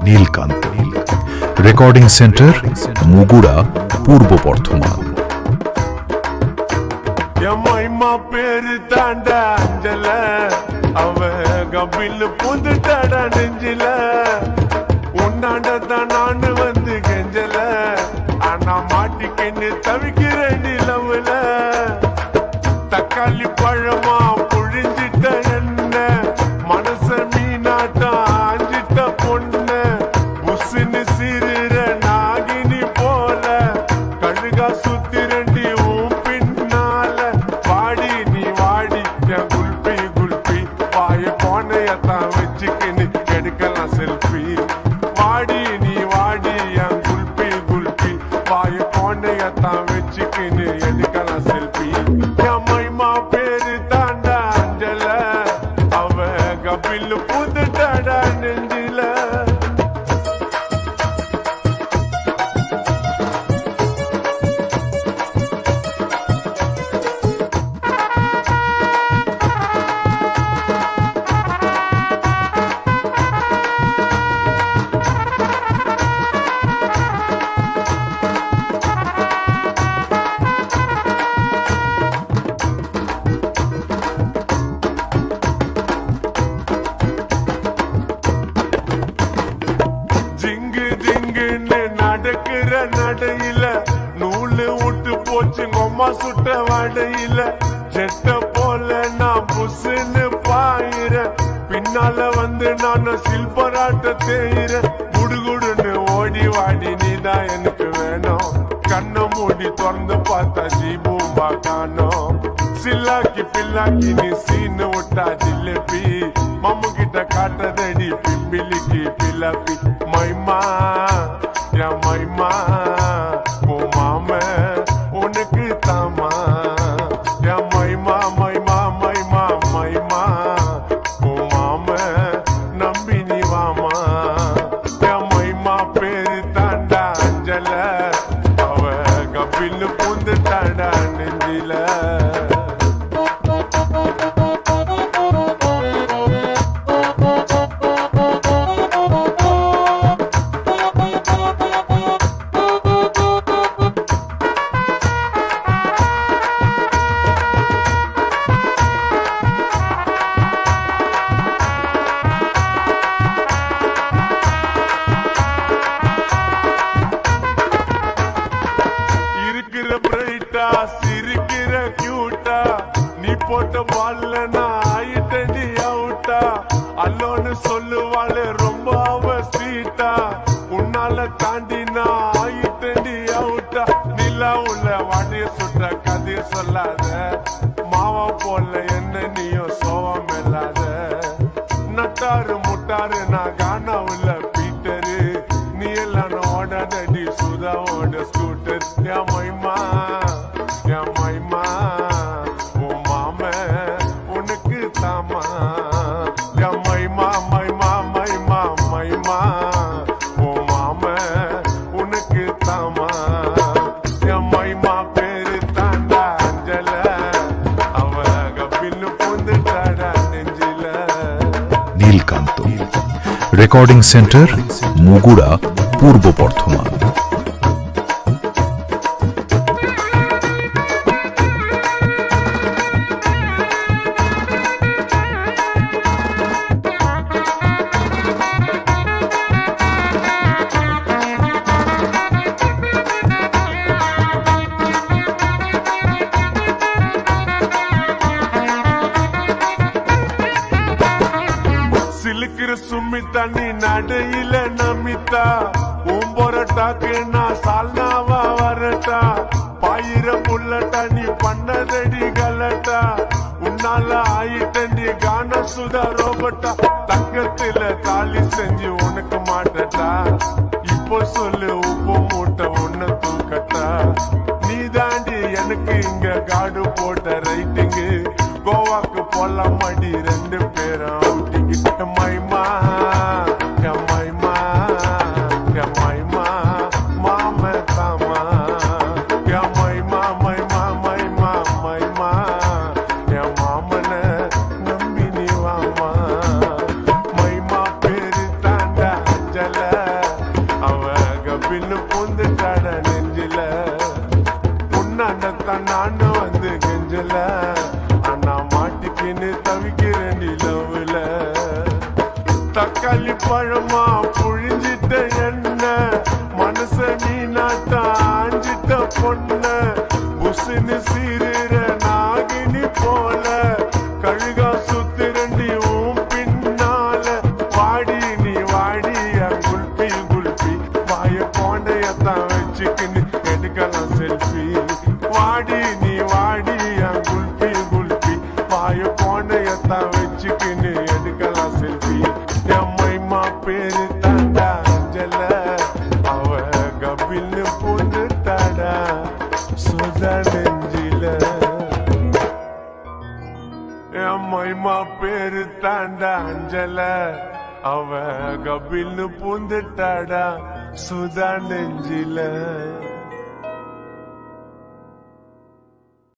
Nilkanta recording centre মুগুড়া, পূর্ব বর্ধমান। எம்மா பேரு தாண்டா அஞ்சல, அவ கபில் புந்துட்டாடா நெஞ்சில. உன்னாண்டதான் நானு வந்து கெஞ்சல, ஆனா மாட்டிக்கின்னு தவிக்கிறேன் நிலவுல. தக்காளி பழமா புழிஞ்சிட்ட என்ன, மனச மீனாட்டம் ஆஞ்சிட்ட பொண்ணு. உசுன்னு சிறுற நாகினி போல, கழுகா சுத்தி ரெண்டி உன் பின்னால. வாடி நீ வாடி என் குல்பி குல்பி, வாய போனையத்தான் வச்சுக்கின்னு எடுக்கலாம் செல்ஃபி. வாடி நீ வாடி என் குல்பி குல்பி, வாய போனையத்தான் வச்சுக்கின்னு எடுக்கலாம் செல்ஃபி. எம்மா பேரு தாண்டா அஞ்சல, அவ கபில் புதுட்டாடா நெஞ்சில. ஜிங்கு ஜிங்குன்னு நடக்கிற நடையில, நூலு விட்டு போச்சு கொம்மா சுட்ட வடையில. ஜெட்ட போல நான் புசுன்னு பாயிர, பின்னால வந்து நான் சில்பராட்ட தேயிற. குடுகுடுன்னு ஓடி வாடி நீதான் எனக்கு வேணும், கண்ண மூடி திறந்து பார்த்தா ஜீபூம்பா காணோம். சில்லாக்கி பில்லாக்கி நீ சீனு விட்டா ஜிலேபி, மம்மு கிட்ட காட்டதடி பிம்பிலிக்கு பிலாப்பி. மைமா என் மைமா, ஓ மாம உனக்கு தாமா. என் மைமா மைமா மைமா மைமா, ஓ மாம நம்பி நீ வாமா. என் மைமா பேரு தாண்டா அஞ்சல, அவ கபில் பூந்து தாண்டா நெஞ்சில. இருக்கிற பிரைட்டா சிரிக்கிற கியூட்டா, நீ போட்ட பால்ல நான் ஆயிட்டடி அவுட்டா. அல்லோன்னு சொல்லுவாளே ரொம்ப அவ ஸ்வீட்டா, உன்னால தாண்டி நான் ஆயிட்டடி அவுட்டா. நிலா உள்ள வாடிய சுட்ட கதைய சொல்லாத, மாவா போல என்ன நீயும் சோவம் இல்லாத. நட்டாரு முட்டாரு நான் கானா உள்ள பீட்டரு, நீ எல்லாம் ஓடாதடி சுதாவோட ஸ்கூட்டர். என் மைமா என் மைமா, ஓ மாம உனக்கு தாமா. என் மைமா மைமா மைமா மைமா, ஓ மாம உனக்கு தாமா. என் மைமா பேரு தாண்டா அஞ்சல, அவ கபில் புந்துட்டாடா நெஞ்சில. নীলকান্ত রেকর্ডিং সেন্টার মুগুড়া, পূর্ব বর্ধমান। சிலுக்கிற சுமித்தா நீ நடையில நமித்தா, உம்பொரட்டாக்கு நான் சால்னாவா வரட்டா. பாயிர புல்லட்டா நீ பண்ணதடி கலட்டா, உன்னால ஆயிட்டண்டி கான சுதா ரோபட்டா. தங்கத்துல தாலி செஞ்சு உனக்கு மாட்டட்டா, இப்போ சொல்லு உப்பு மூட்டை உன்ன தூக்கட்டா. நீ தாண்டி எனக்கு இங்க காடு போட்ட ரைட்டிங்கு, கோவாக்கு போலாம் மடி ரெண்டு பேரும் அவுட்டிங்கு. மைமா என் மைமா என் மைமா, மாம தாமா. என் மைமா மைமா மைமா மைமா, என் மாமன நம்பி நீ வாமா. மைமா பேரு தாண்டா அஞ்சல, தக்காளி பழமா புழிஞ்சிட்ட என்ன மனச நீ நாட்டா ஆஞ்சிட்ட பொண்ண புசுன்னு சீருற நாகினி போல கழுகா சுத்திரண்டி உன் பின்னால வாடி நீ வாடி குல்பி குல்பி வாய கோண்டையத்தான் வச்சுக்கின்னு எடுக்கலாம் செல்ஃபி வாடி நீ வாடி குல்பி குல்பி வாய கோண்டையத்தான் வச்சுக்கின்னு எடுக்கலாம் செல்ஃபி எம்மைமா பேரு தாண்டா அஞ்சல அவ கபில்னு பூந்துட்டாடா சுதா நெஞ்சில எம்மைமா பேரு தாண்டா அஞ்சல அவ கபில்னு பூந்துட்டாடா சுதா நெஞ்சில